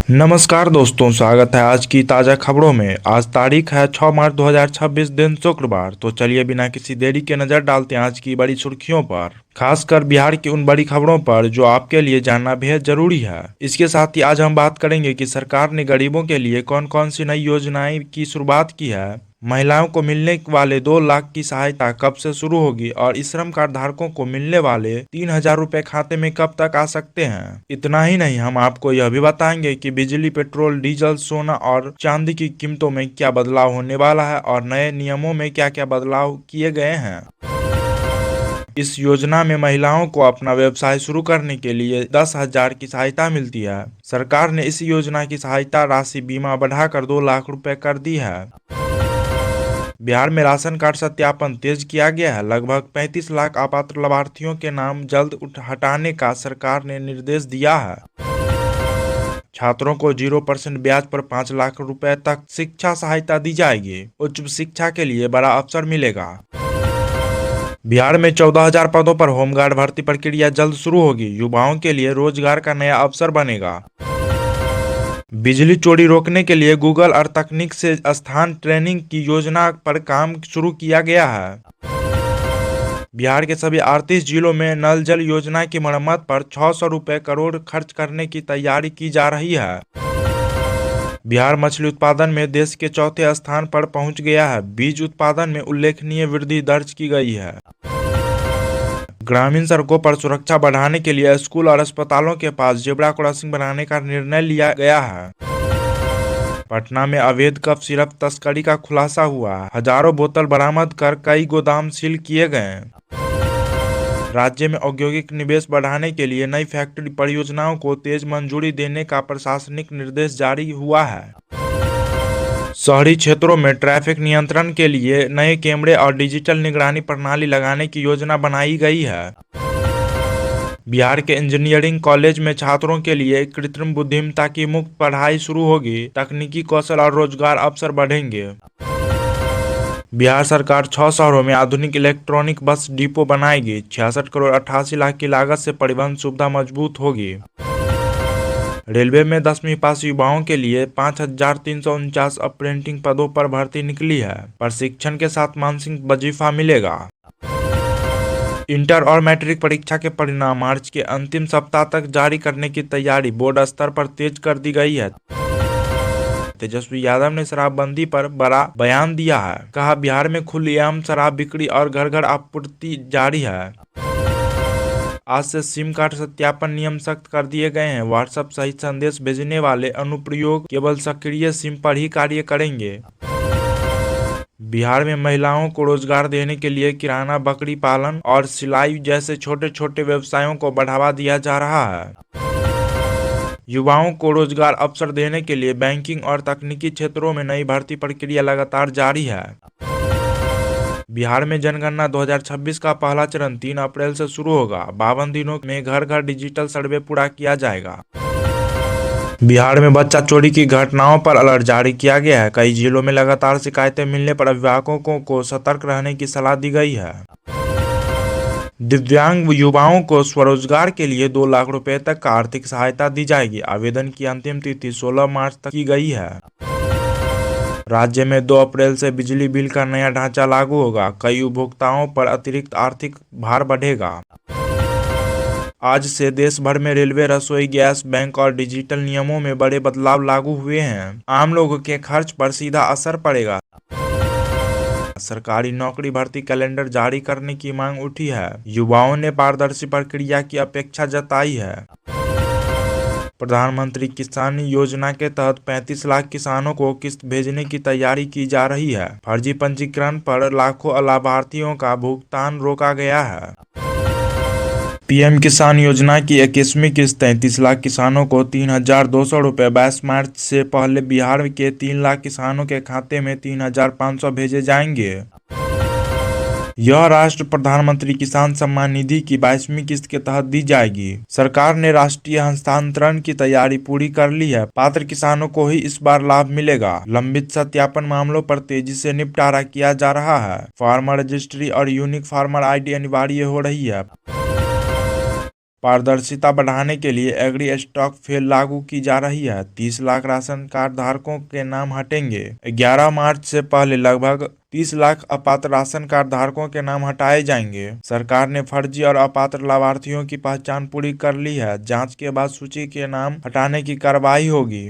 नमस्कार दोस्तों, स्वागत है आज की ताज़ा खबरों में। आज तारीख है 6 मार्च 2026, दिन शुक्रवार। तो चलिए बिना किसी देरी के नज़र डालते हैं आज की बड़ी सुर्खियों पर, खासकर बिहार की उन बड़ी खबरों पर जो आपके लिए जानना बेहद जरूरी है। इसके साथ ही आज हम बात करेंगे कि सरकार ने गरीबों के लिए कौन कौन सी नई योजनाएं की शुरुआत की है, महिलाओं को मिलने वाले 2 लाख की सहायता कब से शुरू होगी और ई श्रम कार्ड धारकों को मिलने वाले 3,000 रुपए खाते में कब तक आ सकते हैं। इतना ही नहीं, हम आपको यह भी बताएंगे कि बिजली, पेट्रोल, डीजल, सोना और चांदी की कीमतों में क्या बदलाव होने वाला है और नए नियमों में क्या क्या बदलाव किए गए हैं। इस योजना में महिलाओं को अपना व्यवसाय शुरू करने के लिए 10,000 की सहायता मिलती है। सरकार ने इस योजना की सहायता राशि बीमा बढ़ाकर 2 लाख रुपए कर दी है। बिहार में राशन कार्ड सत्यापन तेज किया गया है। लगभग 35 लाख अपात्र लाभार्थियों के नाम जल्द हटाने का सरकार ने निर्देश दिया है। छात्रों को 0% ब्याज पर 5 लाख रुपए तक शिक्षा सहायता दी जाएगी। उच्च शिक्षा के लिए बड़ा अवसर मिलेगा। बिहार में 14,000 पदों पर होमगार्ड भर्ती प्रक्रिया जल्द शुरू होगी। युवाओं के लिए रोजगार का नया अवसर बनेगा। बिजली चोरी रोकने के लिए गूगल और तकनीक से स्थान ट्रेनिंग की योजना पर काम शुरू किया गया है। बिहार के सभी 38 जिलों में नल जल योजना की मरम्मत पर 600 रुपए करोड़ खर्च करने की तैयारी की जा रही है। बिहार मछली उत्पादन में देश के चौथे स्थान पर पहुंच गया है। बीज उत्पादन में उल्लेखनीय वृद्धि दर्ज की गई है। ग्रामीण सड़कों पर सुरक्षा बढ़ाने के लिए स्कूल और अस्पतालों के पास जेब्रा क्रॉसिंग बनाने का निर्णय लिया गया है। पटना में अवैध कफ सिरप तस्करी का खुलासा हुआ। हजारों बोतल बरामद कर कई गोदाम सील किए गए। राज्य में औद्योगिक निवेश बढ़ाने के लिए नई फैक्ट्री परियोजनाओं को तेज मंजूरी देने का प्रशासनिक निर्देश जारी हुआ है। शहरी क्षेत्रों में ट्रैफिक नियंत्रण के लिए नए कैमरे और डिजिटल निगरानी प्रणाली लगाने की योजना बनाई गई है। बिहार के इंजीनियरिंग कॉलेज में छात्रों के लिए कृत्रिम बुद्धिमत्ता की मुफ्त पढ़ाई शुरू होगी। तकनीकी कौशल और रोजगार अवसर बढ़ेंगे। बिहार सरकार 6 शहरों में आधुनिक इलेक्ट्रॉनिक बस डिपो बनाएगी। 66 करोड़ 88 लाख की लागत से परिवहन सुविधा मजबूत होगी। रेलवे में 10वीं पास युवाओं के लिए 5,349 अप्रेंटिस पदों पर भर्ती निकली है। प्रशिक्षण के साथ मानसिक वजीफा मिलेगा। इंटर और मैट्रिक परीक्षा के परिणाम मार्च के अंतिम सप्ताह तक जारी करने की तैयारी बोर्ड स्तर पर तेज कर दी गई है। तेजस्वी यादव ने शराबबंदी पर बड़ा बयान दिया है। कहा, बिहार में खुलेआम शराब बिक्री और घर घर आपूर्ति जारी है। आज से सिम कार्ड सत्यापन नियम सख्त कर दिए गए हैं। व्हाट्सएप सहित संदेश भेजने वाले अनुप्रयोग केवल सक्रिय सिम पर ही कार्य करेंगे। बिहार में महिलाओं को रोजगार देने के लिए किराना, बकरी पालन और सिलाई जैसे छोटे छोटे व्यवसायों को बढ़ावा दिया जा रहा है। युवाओं को रोजगार अवसर देने के लिए बैंकिंग और तकनीकी क्षेत्रों में नई भर्ती प्रक्रिया लगातार जारी है। बिहार में जनगणना 2026 का पहला चरण 3 अप्रैल से शुरू होगा। 52 दिनों में घर घर डिजिटल सर्वे पूरा किया जाएगा। बिहार में बच्चा चोरी की घटनाओं पर अलर्ट जारी किया गया है। कई जिलों में लगातार शिकायतें मिलने पर अभिभावकों को सतर्क रहने की सलाह दी गई है। दिव्यांग युवाओं को स्वरोजगार के लिए 2 लाख रुपए तक का आर्थिक सहायता दी जाएगी। आवेदन की अंतिम तिथि 16 मार्च तक की गई है। राज्य में 2 अप्रैल से बिजली बिल का नया ढांचा लागू होगा। कई उपभोक्ताओं पर अतिरिक्त आर्थिक भार बढ़ेगा। आज से देश भर में रेलवे, रसोई गैस, बैंक और डिजिटल नियमों में बड़े बदलाव लागू हुए हैं। आम लोगों के खर्च पर सीधा असर पड़ेगा। सरकारी नौकरी भर्ती कैलेंडर जारी करने की मांग उठी है। युवाओं ने पारदर्शी प्रक्रिया की अपेक्षा जताई है। प्रधानमंत्री किसान योजना के तहत 35 लाख किसानों को किस्त भेजने की तैयारी की जा रही है। फर्जी पंजीकरण पर लाखों लाभार्थियों का भुगतान रोका गया है। पीएम किसान योजना की 21वीं किस्त 33 लाख किसानों को 3,200 रुपये 22 मार्च से पहले बिहार के 3 लाख किसानों के खाते में 3,500 भेजे जाएंगे। यह राष्ट्र प्रधानमंत्री किसान सम्मान निधि की 22वीं किस्त के तहत दी जाएगी। सरकार ने राष्ट्रीय हस्तांतरण की तैयारी पूरी कर ली है। पात्र किसानों को ही इस बार लाभ मिलेगा। लंबित सत्यापन मामलों पर तेजी से निपटारा किया जा रहा है। फार्मर रजिस्ट्री और यूनिक फार्मर आईडी अनिवार्य हो रही है। पारदर्शिता बढ़ाने के लिए एग्री स्टॉक फेल लागू की जा रही है। 30 लाख राशन कार्ड धारकों के नाम हटेंगे। 11 मार्च से पहले लगभग 30 लाख अपात्र राशन कार्ड धारकों के नाम हटाए जाएंगे। सरकार ने फर्जी और अपात्र लाभार्थियों की पहचान पूरी कर ली है। जांच के बाद सूची के नाम हटाने की कार्रवाई होगी।